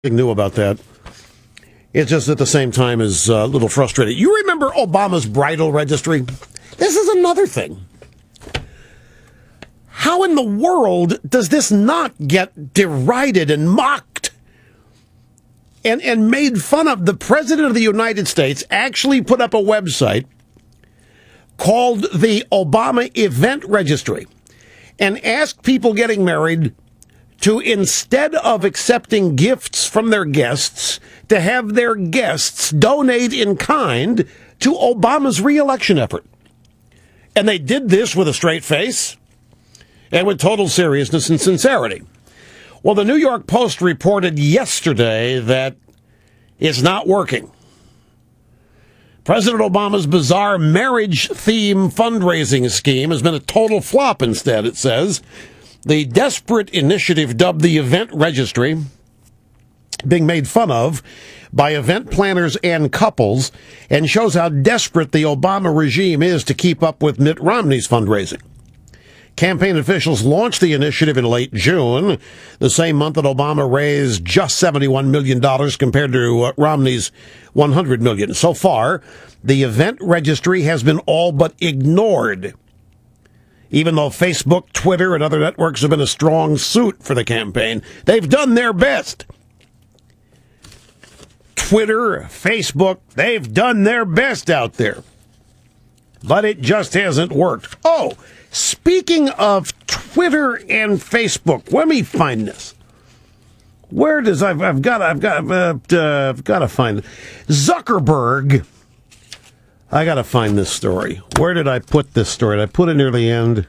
Nothing new about that. It's just at the same time is a little frustrating. You remember Obama's Bridal Registry? This is another thing. How in the world does this not get derided and mocked and made fun of? The President of the United States actually put up a website called the Obama Event Registry and asked people getting married to, instead of accepting gifts from their guests, to have their guests donate in kind to Obama's re-election effort. And they did this with a straight face and with total seriousness and sincerity. Well, the New York Post reported yesterday that it's not working. President Obama's bizarre marriage theme fundraising scheme has been a total flop instead, it says. The desperate initiative dubbed the Event Registry, being made fun of by event planners and couples, and shows how desperate the Obama regime is to keep up with Mitt Romney's fundraising. Campaign officials launched the initiative in late June, the same month that Obama raised just $71 million compared to Romney's $100 million. So far, the Event Registry has been all but ignored, even though Facebook, Twitter, and other networks have been a strong suit for the campaign. They've done their best. Twitter, Facebook, they've done their best out there. But it just hasn't worked. Oh, speaking of Twitter and Facebook, let me find this. Where does I've got to find it. Zuckerberg. I got to find this story. Where did I put this story? Did I put it near the end?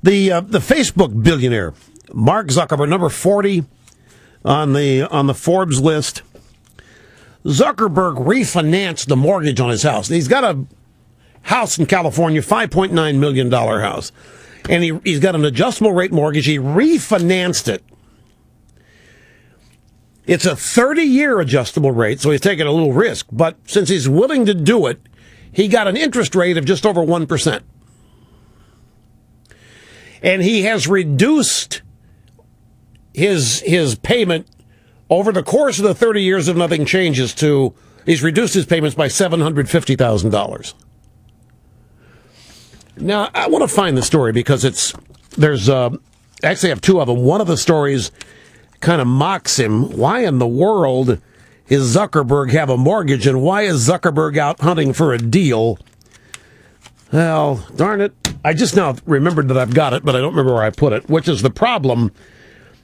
The Facebook billionaire, Mark Zuckerberg, number 40 on the Forbes list. Zuckerberg refinanced the mortgage on his house. He's got a house in California, $5.9 million house. And he's got an adjustable rate mortgage. He refinanced it. It's a 30-year adjustable rate, so he's taking a little risk. But since he's willing to do it, he got an interest rate of just over 1%. And he has reduced his payment over the course of the 30 years if nothing changes he's reduced his payments by $750,000. Now, I want to find the story because actually I have two of them. One of the stories kind of mocks him. Why in the world is Zuckerberg have a mortgage, and why is Zuckerberg out hunting for a deal? Well, darn it. I just now remembered that I've got it, but I don't remember where I put it, which is the problem,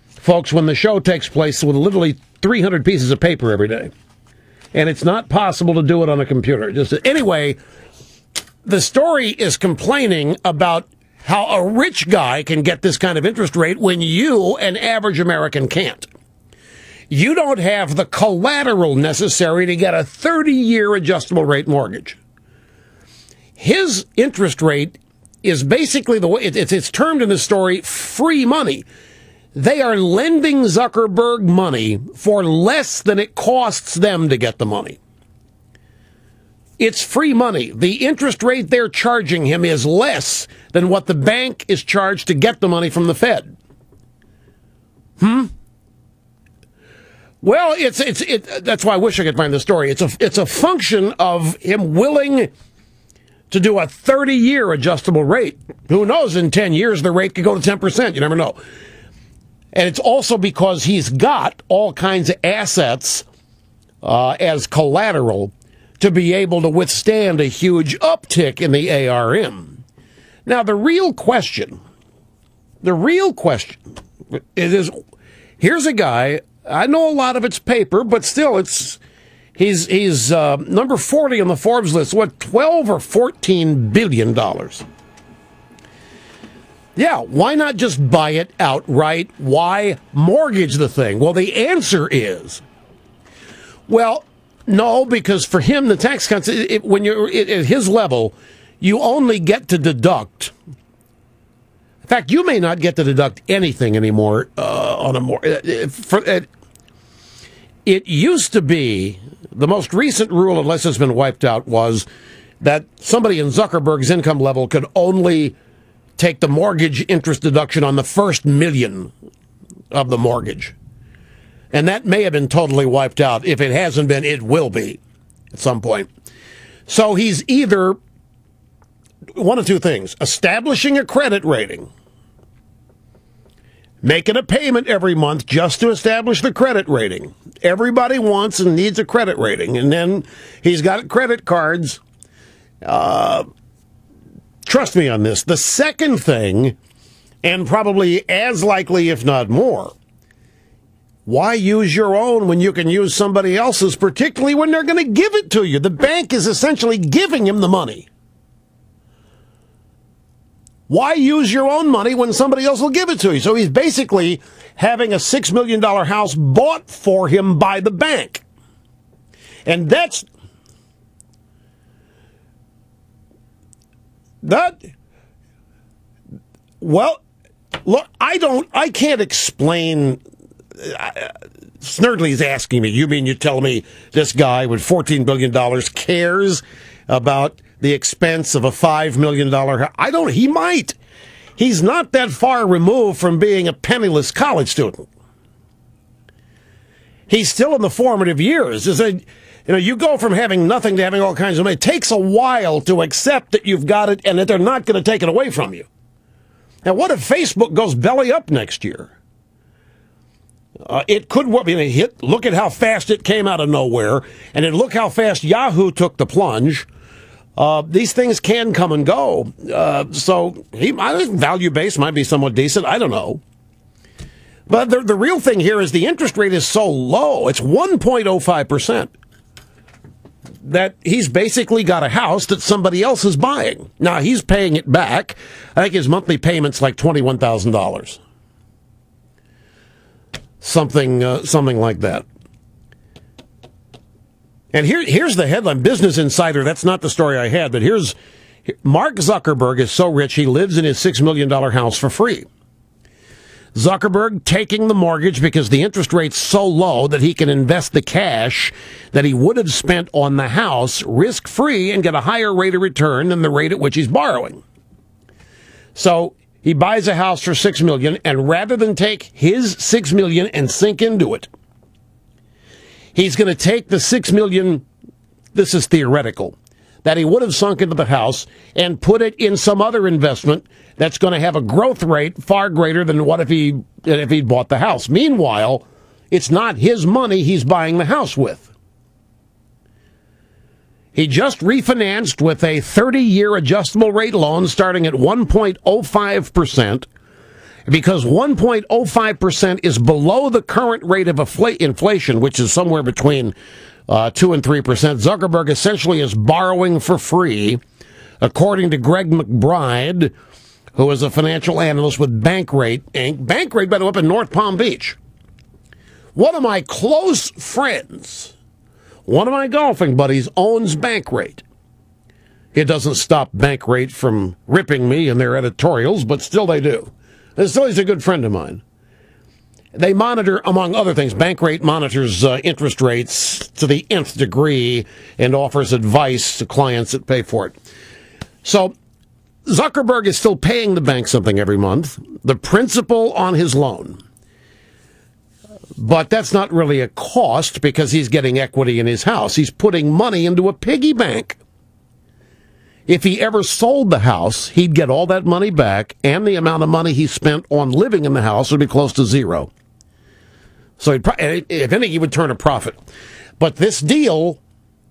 folks, when the show takes place with literally 300 pieces of paper every day. And it's not possible to do it on a computer. Anyway, the story is complaining about how a rich guy can get this kind of interest rate when you, an average American, can't. You don't have the collateral necessary to get a 30-year adjustable rate mortgage. His interest rate is basically the way it's termed in the story, free money. They are lending Zuckerberg money for less than it costs them to get the money. It's free money. The interest rate they're charging him is less than what the bank is charged to get the money from the Fed. Well, that's why I wish I could find the story. It's a function of him willing to do a 30-year adjustable rate. Who knows, in 10 years the rate could go to 10%. You never know. And it's also because he's got all kinds of assets as collateral to be able to withstand a huge uptick in the ARM. Now, the real question is, here's a guy, I know a lot of it's paper, but still, he's number 40 on the Forbes list, what, 12 or 14 billion dollars. Yeah, why not just buy it outright? Why mortgage the thing? Well, the answer is, well, no, because for him, the tax cuts, when you're at his level, you only get to deduct. In fact, you may not get to deduct anything anymore on a mortgage. It used to be, the most recent rule, unless it's been wiped out, was that somebody in Zuckerberg's income level could only take the mortgage interest deduction on the first $1 million of the mortgage. And that may have been totally wiped out. If it hasn't been, it will be at some point. So he's either one of two things: establishing a credit rating, making a payment every month just to establish the credit rating. Everybody wants and needs a credit rating. And then he's got credit cards. Trust me on this. The second thing, and probably as likely, if not more, why use your own when you can use somebody else's, particularly when they're going to give it to you? The bank is essentially giving him the money. Why use your own money when somebody else will give it to you? So he's basically having a $6 million house bought for him by the bank. And that's that. Well, look, I can't explain. Snurdly's asking me, you mean you tell me this guy with $14 billion cares about the expense of a $5 million house? He might. He's not that far removed from being a penniless college student. He's still in the formative years. You go from having nothing to having all kinds of money. It takes a while to accept that you've got it and that they're not going to take it away from you. Now, what if Facebook goes belly up next year? It could be a hit. Look at how fast it came out of nowhere, and then look how fast Yahoo took the plunge. These things can come and go. So I think value base might be somewhat decent. I don't know. But the real thing here is the interest rate is so low. It's 1.05%. That he's basically got a house that somebody else is buying. Now, he's paying it back. I think his monthly payment's like $21,000. Something like that. And here's the headline, Business Insider. That's not the story I had, but here's Mark Zuckerberg is so rich he lives in his $6 million house for free. Zuckerberg taking the mortgage because the interest rate's so low that he can invest the cash that he would have spent on the house risk-free and get a higher rate of return than the rate at which he's borrowing. So he buys a house for $6 million, and rather than take his $6 million and sink into it, he's going to take the $6 million, this is theoretical, that he would have sunk into the house and put it in some other investment that's going to have a growth rate far greater than what if he'd bought the house. Meanwhile, it's not his money he's buying the house with. He just refinanced with a 30-year adjustable rate loan starting at 1.05%, because 1.05% is below the current rate of inflation, which is somewhere between 2 and 3%. Zuckerberg essentially is borrowing for free, according to Greg McBride, who is a financial analyst with Bankrate Inc. Bankrate, by the way, up in North Palm Beach. One of my close friends, one of my golfing buddies, owns Bankrate. It doesn't stop Bankrate from ripping me in their editorials, but still they do. And still he's a good friend of mine. They monitor, among other things, Bankrate monitors interest rates to the nth degree and offers advice to clients that pay for it. So Zuckerberg is still paying the bank something every month, the principal on his loan. But that's not really a cost because he's getting equity in his house. He's putting money into a piggy bank. If he ever sold the house, he'd get all that money back, and the amount of money he spent on living in the house would be close to zero. So if anything, he would turn a profit. But this deal,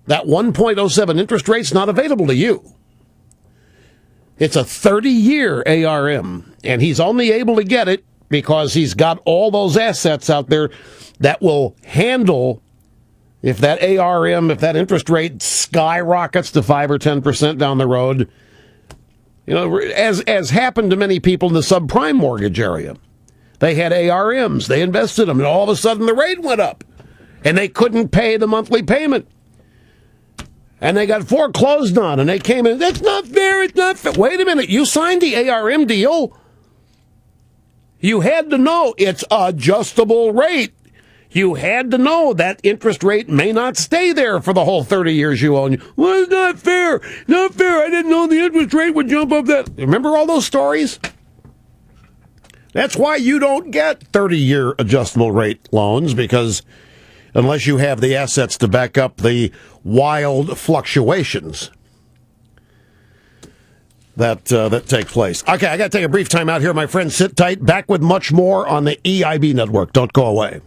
that 1.07 interest rate's not available to you. It's a 30-year ARM, and he's only able to get it because he's got all those assets out there that will handle, if that ARM, if that interest rate skyrockets to 5 or 10% down the road, you know, as happened to many people in the subprime mortgage area. They had ARMs, they invested them, and all of a sudden the rate went up, and they couldn't pay the monthly payment. And they got foreclosed on, and they came in, that's not fair, it's not fair. Wait a minute, you signed the ARM deal. You had to know it's adjustable rate. You had to know that interest rate may not stay there for the whole 30 years you own. Well, it's not fair. Not fair. I didn't know the interest rate would jump up that. Remember all those stories? That's why you don't get 30-year adjustable rate loans, because unless you have the assets to back up the wild fluctuations that take place. Okay, I got to take a brief time out here, my friends. Sit tight. Back with much more on the EIB network. Don't go away.